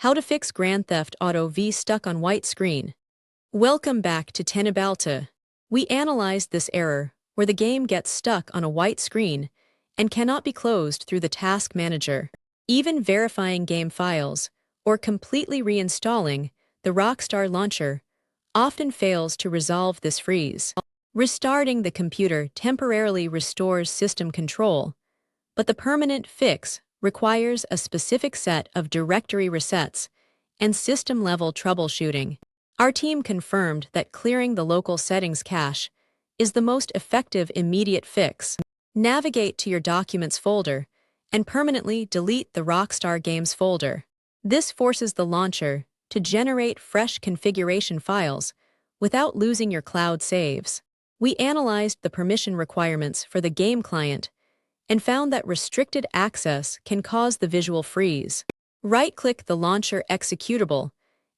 How to fix Grand Theft Auto V stuck on white screen. Welcome back to Teknobalta. We analyzed this error, where the game gets stuck on a white screen and cannot be closed through the task manager. Even verifying game files, or completely reinstalling the Rockstar launcher, often fails to resolve this freeze. Restarting the computer temporarily restores system control, but the permanent fix requires a specific set of directory resets and system-level troubleshooting. Our team confirmed that clearing the local settings cache is the most effective immediate fix. Navigate to your Documents folder and permanently delete the Rockstar Games folder. This forces the launcher to generate fresh configuration files without losing your cloud saves. We analyzed the permission requirements for the game client and found that restricted access can cause the visual freeze. Right-click the launcher executable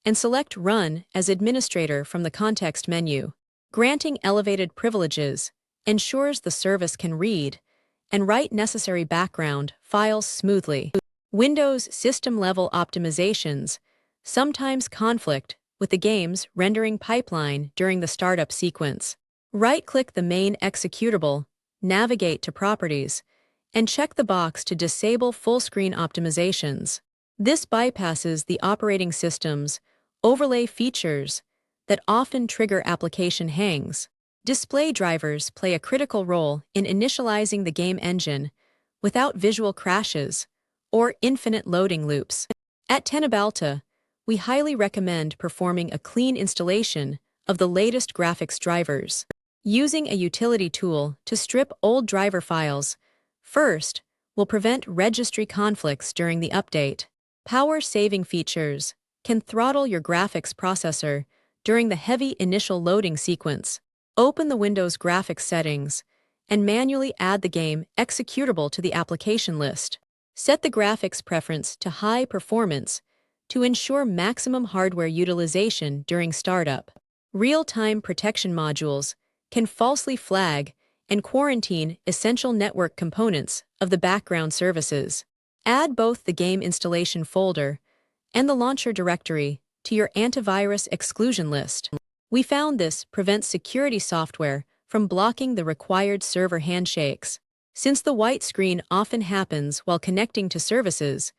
and select Run as administrator from the context menu. Granting elevated privileges ensures the service can read and write necessary background files smoothly. Windows system-level optimizations sometimes conflict with the game's rendering pipeline during the startup sequence. Right-click the main executable, navigate to Properties, and check the box to disable full-screen optimizations. This bypasses the operating system's overlay features that often trigger application hangs. Display drivers play a critical role in initializing the game engine without visual crashes or infinite loading loops. At Teknobalta, we highly recommend performing a clean installation of the latest graphics drivers. Using a utility tool to strip old driver files first will prevent registry conflicts during the update. Power-saving features can throttle your graphics processor during the heavy initial loading sequence. Open the Windows graphics settings and manually add the game executable to the application list. Set the graphics preference to high performance to ensure maximum hardware utilization during startup. Real-time protection modules can falsely flag and quarantine essential network components of the background services. Add both the game installation folder and the launcher directory to your antivirus exclusion list. We found this prevents security software from blocking the required server handshakes. Since the white screen often happens while connecting to services,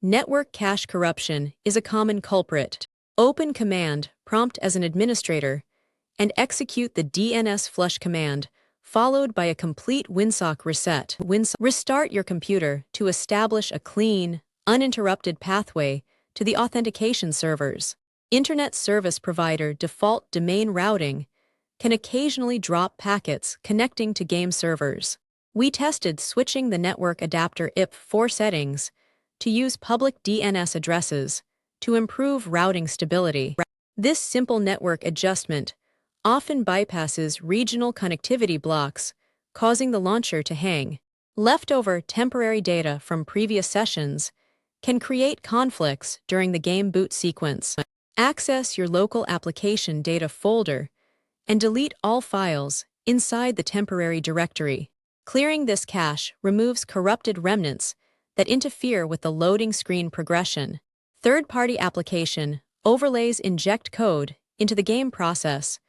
network cache corruption is a common culprit. Open Command Prompt as an administrator and execute the DNS flush command, followed by a complete Winsock reset. Restart your computer to establish a clean, uninterrupted pathway to the authentication servers. Internet service provider default domain routing can occasionally drop packets connecting to game servers. We tested switching the network adapter IP4 settings to use public DNS addresses to improve routing stability. This simple network adjustment often bypasses regional connectivity blocks, causing the launcher to hang. Leftover temporary data from previous sessions can create conflicts during the game boot sequence. Access your local application data folder and delete all files inside the temporary directory. Clearing this cache removes corrupted remnants that interfere with the loading screen progression. Third-party application overlays inject code into the game process,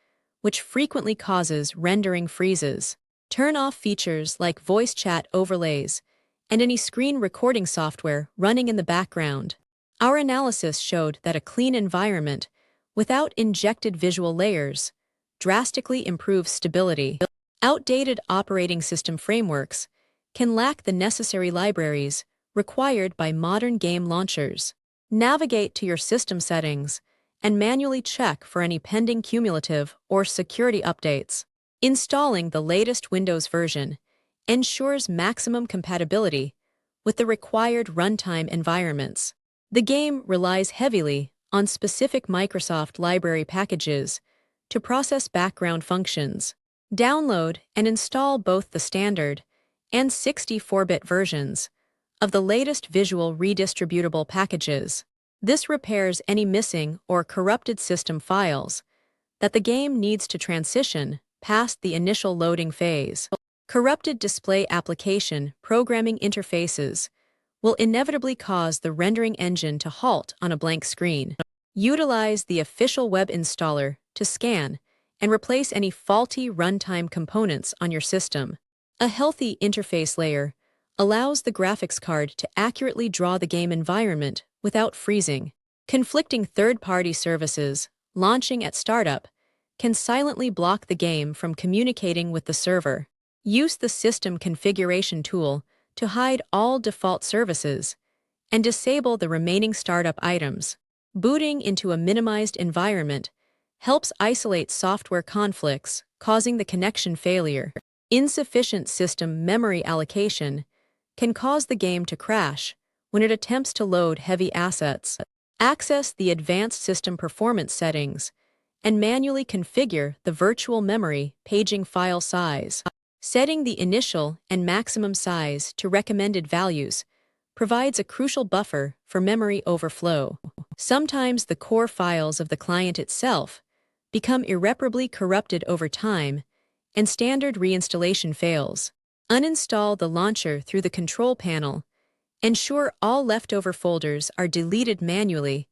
which frequently causes rendering freezes. Turn off features like voice chat overlays and any screen recording software running in the background. Our analysis showed that a clean environment without injected visual layers drastically improves stability. Outdated operating system frameworks can lack the necessary libraries required by modern game launchers. Navigate to your system settings and manually check for any pending cumulative or security updates. Installing the latest Windows version ensures maximum compatibility with the required runtime environments. The game relies heavily on specific Microsoft library packages to process background functions. Download and install both the standard and 64-bit versions of the latest visual redistributable packages. This repairs any missing or corrupted system files that the game needs to transition past the initial loading phase. Corrupted display application programming interfaces will inevitably cause the rendering engine to halt on a blank screen. Utilize the official web installer to scan and replace any faulty runtime components on your system. A healthy interface layer allows the graphics card to accurately draw the game environment without freezing. Conflicting third-party services launching at startup can silently block the game from communicating with the server. Use the System Configuration tool to hide all default services and disable the remaining startup items. Booting into a minimized environment helps isolate software conflicts causing the connection failure. Insufficient system memory allocation can cause the game to crash when it attempts to load heavy assets. Access the Advanced System Performance settings and manually configure the virtual memory paging file size. Setting the initial and maximum size to recommended values provides a crucial buffer for memory overflow. Sometimes the core files of the client itself become irreparably corrupted over time, and standard reinstallation fails. Uninstall the launcher through the control panel, ensure all leftover folders are deleted manually,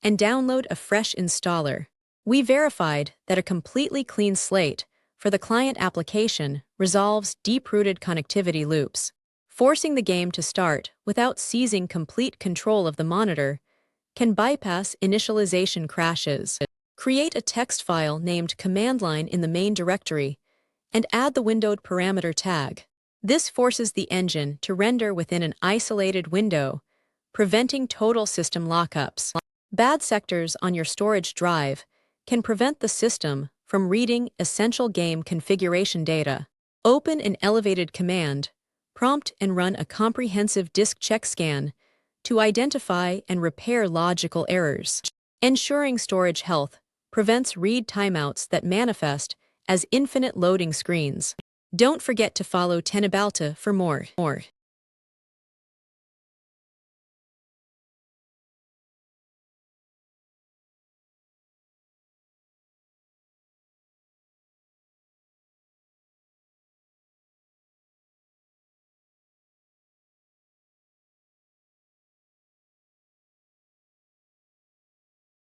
and download a fresh installer. We verified that a completely clean slate for the client application resolves deep-rooted connectivity loops. Forcing the game to start without seizing complete control of the monitor can bypass initialization crashes. Create a text file named command line in the main directory and add the windowed parameter tag. This forces the engine to render within an isolated window, preventing total system lockups. Bad sectors on your storage drive can prevent the system from reading essential game configuration data. Open an elevated command prompt and run a comprehensive disk check scan to identify and repair logical errors. Ensuring storage health prevents read timeouts that manifest as infinite loading screens. Don't forget to follow Teknobalta for more.